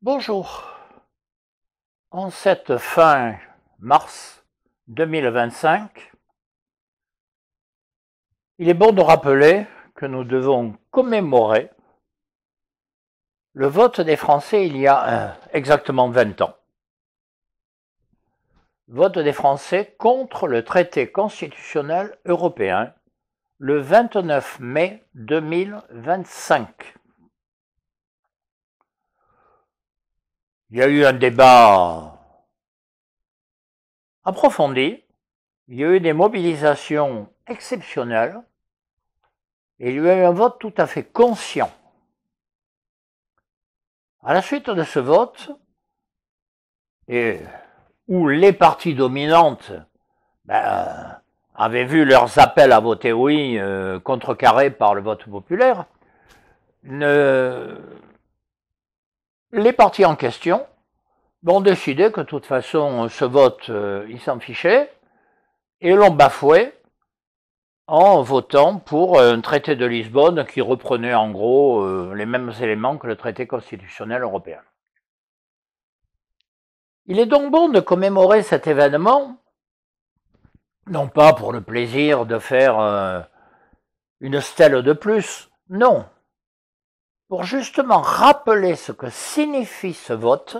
Bonjour. En cette fin mars 2025, il est bon de rappeler que nous devons commémorer le vote des Français il y a exactement 20 ans. Vote des Français contre le traité constitutionnel européen le 29 mai 2025. Il y a eu un débat approfondi, il y a eu des mobilisations exceptionnelles et il y a eu un vote tout à fait conscient. À la suite de ce vote, et où les parties dominantes avaient vu leurs appels à voter oui contrecarrés par le vote populaire, les partis en question ont décidé que de toute façon ce vote, ils s'en fichaient et l'ont bafoué en votant pour un traité de Lisbonne qui reprenait en gros les mêmes éléments que le traité constitutionnel européen. Il est donc bon de commémorer cet événement, non pas pour le plaisir de faire une stèle de plus, non, pour justement rappeler ce que signifie ce vote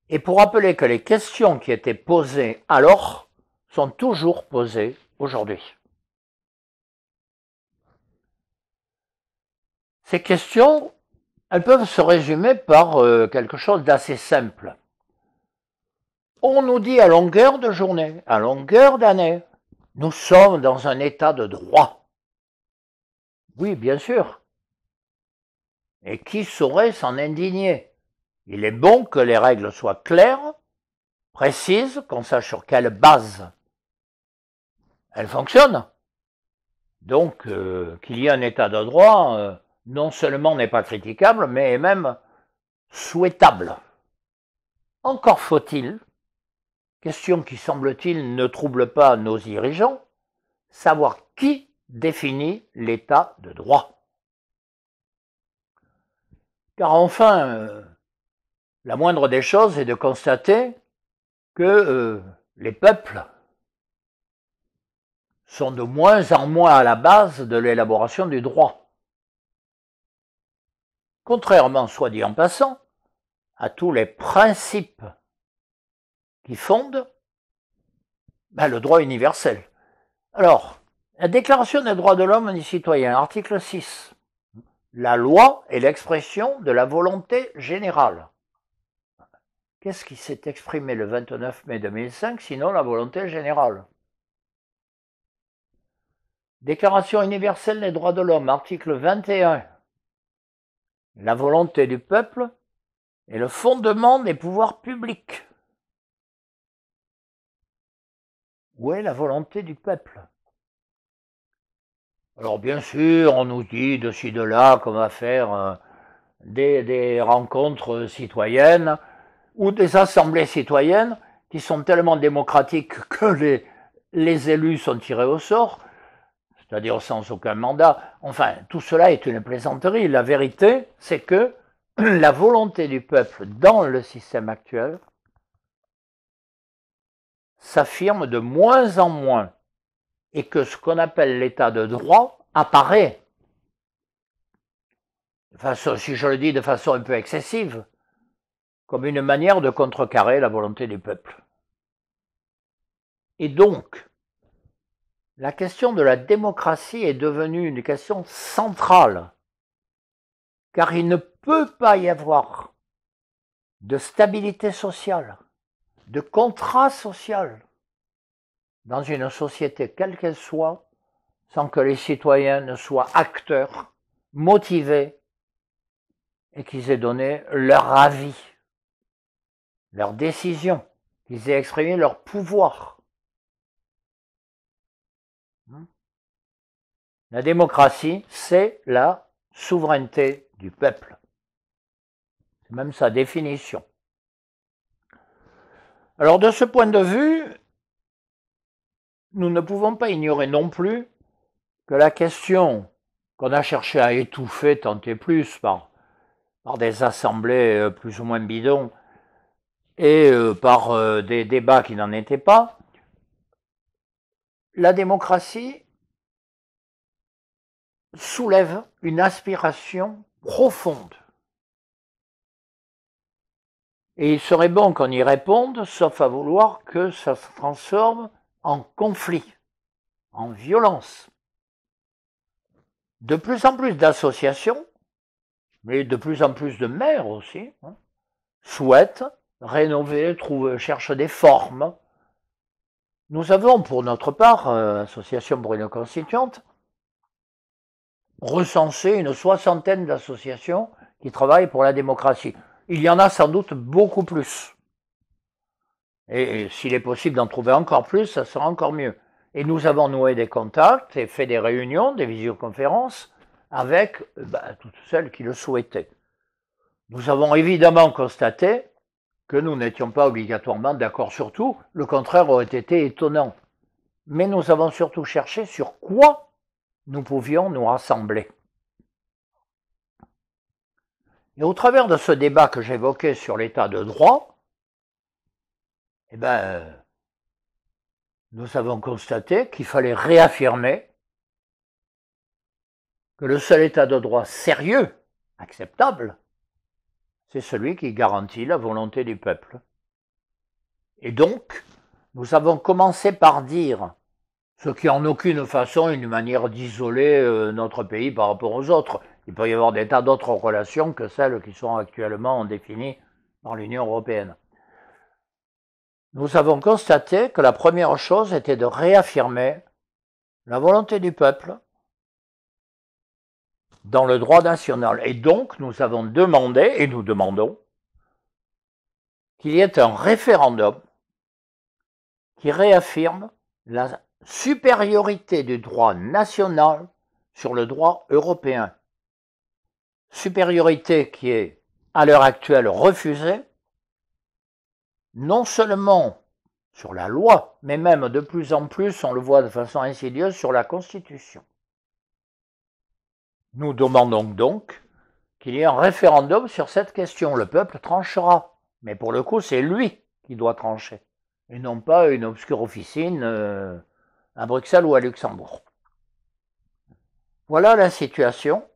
et pour rappeler que les questions qui étaient posées alors sont toujours posées aujourd'hui. Ces questions, elles peuvent se résumer par quelque chose d'assez simple. On nous dit à longueur de journée, à longueur d'année, nous sommes dans un état de droit. Oui, bien sûr. Et qui saurait s'en indigner? Il est bon que les règles soient claires, précises, qu'on sache sur quelle base elles fonctionnent. Donc, qu'il y ait un état de droit, non seulement n'est pas critiquable, mais est même souhaitable. Encore faut-il, question qui semble-t-il ne trouble pas nos dirigeants, savoir qui définit l'état de droit. Car enfin, la moindre des choses est de constater que les peuples sont de moins en moins à la base de l'élaboration du droit. Contrairement, soit dit en passant, à tous les principes qui fondent le droit universel. Alors, la Déclaration des droits de l'homme et du citoyen, article 6. La loi est l'expression de la volonté générale. Qu'est-ce qui s'est exprimé le 29 mai 2005 sinon la volonté générale? Déclaration universelle des droits de l'homme, article 21. La volonté du peuple est le fondement des pouvoirs publics. Où est la volonté du peuple? Alors bien sûr, on nous dit de ci, de là qu'on va faire des rencontres citoyennes ou des assemblées citoyennes qui sont tellement démocratiques que les élus sont tirés au sort, c'est-à-dire sans aucun mandat. Enfin, tout cela est une plaisanterie. La vérité, c'est que la volonté du peuple dans le système actuel s'affirme de moins en moins et que ce qu'on appelle l'état de droit apparaît, si je le dis de façon un peu excessive, comme une manière de contrecarrer la volonté du peuple. Et donc, la question de la démocratie est devenue une question centrale, car il ne peut pas y avoir de stabilité sociale, de contrat social dans une société quelle qu'elle soit, sans que les citoyens ne soient acteurs, motivés, et qu'ils aient donné leur avis, leur décision, qu'ils aient exprimé leur pouvoir. La démocratie, c'est la souveraineté du peuple. C'est même sa définition. Alors de ce point de vue, nous ne pouvons pas ignorer non plus que la question qu'on a cherché à étouffer tant et plus par par des assemblées plus ou moins bidons et par des débats qui n'en étaient pas, la démocratie soulève une aspiration profonde. Et il serait bon qu'on y réponde, sauf à vouloir que ça se transforme en conflit, en violence. De plus en plus d'associations, mais de plus en plus de maires aussi, souhaitent rénover, cherchent des formes. Nous avons, pour notre part, Association Bruno Constituante, recensé une 60aine d'associations qui travaillent pour la démocratie. Il y en a sans doute beaucoup plus. Et s'il est possible d'en trouver encore plus, ça sera encore mieux. Et nous avons noué des contacts et fait des réunions, des visioconférences avec toutes celles qui le souhaitaient. Nous avons évidemment constaté que nous n'étions pas obligatoirement d'accord sur tout, le contraire aurait été étonnant. Mais nous avons surtout cherché sur quoi nous pouvions nous rassembler. Et au travers de ce débat que j'évoquais sur l'état de droit, nous avons constaté qu'il fallait réaffirmer que le seul état de droit sérieux, acceptable, c'est celui qui garantit la volonté du peuple. Et donc, nous avons commencé par dire, ce qui en aucune façon est une manière d'isoler notre pays par rapport aux autres. Il peut y avoir des tas d'autres relations que celles qui sont actuellement définies par l'Union européenne. Nous avons constaté que la première chose était de réaffirmer la volonté du peuple dans le droit national. Et donc, nous avons demandé, et nous demandons, qu'il y ait un référendum qui réaffirme la supériorité du droit national sur le droit européen. Supériorité qui est, à l'heure actuelle, refusée, non seulement sur la loi, mais même de plus en plus, on le voit de façon insidieuse, sur la Constitution. Nous demandons donc qu'il y ait un référendum sur cette question. Le peuple tranchera, mais pour le coup, c'est lui qui doit trancher, et non pas une obscure officine à Bruxelles ou à Luxembourg. Voilà la situation.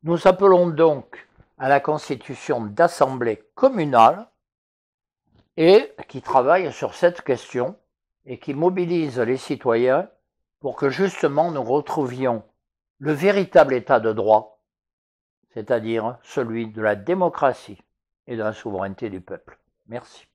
Nous appelons donc à la constitution d'assemblées communales et qui travaille sur cette question et qui mobilise les citoyens pour que justement nous retrouvions le véritable état de droit, c'est-à-dire celui de la démocratie et de la souveraineté du peuple. Merci.